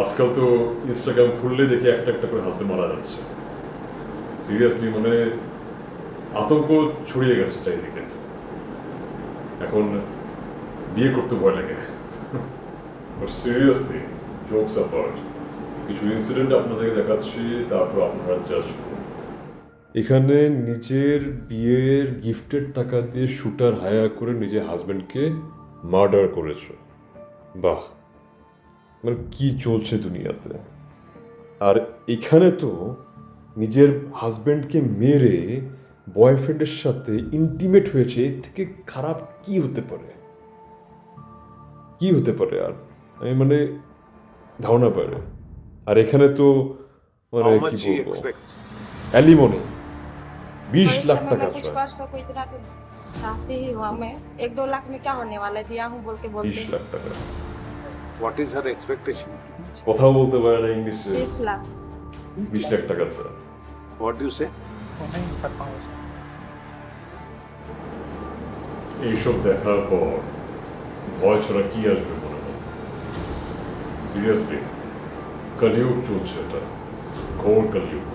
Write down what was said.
আজকাল তো ইনস্টাগ্রাম খুললে দেখি একটা একটা করে হাজবেন্ড মারা যাচ্ছে। সিরিয়াসলি মানে আতঙ্ক ছড়িয়ে গেছে চারিদিকে। এখন বিয়ে করতে ভয় লাগে। সিরিয়াসলি জোকস অ্যাপার্ট, কিছু ইনসিডেন্ট আপনাদেরকে দেখাচ্ছি, তারপর আপনারা জাজ করুন। এখানে নিজের বিয়ের গিফটের টাকা দিয়ে শুটার হায়ার করে নিজের হাজবেন্ডকে মার্ডার করেছে। বাহ, মানে কি চলছে দুনিয়াতে। আর এখানে তো নিজের হাজবেন্ডকে মেরে বয়ফ্রেন্ডের সাথে ইন্টিমেট হয়েছে, এর থেকে খারাপ কি হতে পারে? কি হতে পারে আর? আমি মানে ধারণা পারে। আর এখানে তো মানে How কি much he বলবো, expects? অ্যালিমনি 20 भविष्य লাখ में টাকা मैं कुछ চায়। कर सकूं इतना तो चाहती ही हूँ मैं। 1-2 लाख में क्या होने वाला है, दिया हूँ बोल के बोलते 20 লাখ টাকা। What is her expectation? কথাও বলতে পারে না ইংলিশে। 20 लाख। 20 লাখ টাকা চায়। What do you say? नहीं कर पाऊंगा सर। এইসব দেখার পর ভয় ছাড়া কি আসবে মনে হয়? সিরিয়াসলি কলিযুগ চলছে, এটা ঘোর কলিযুগ।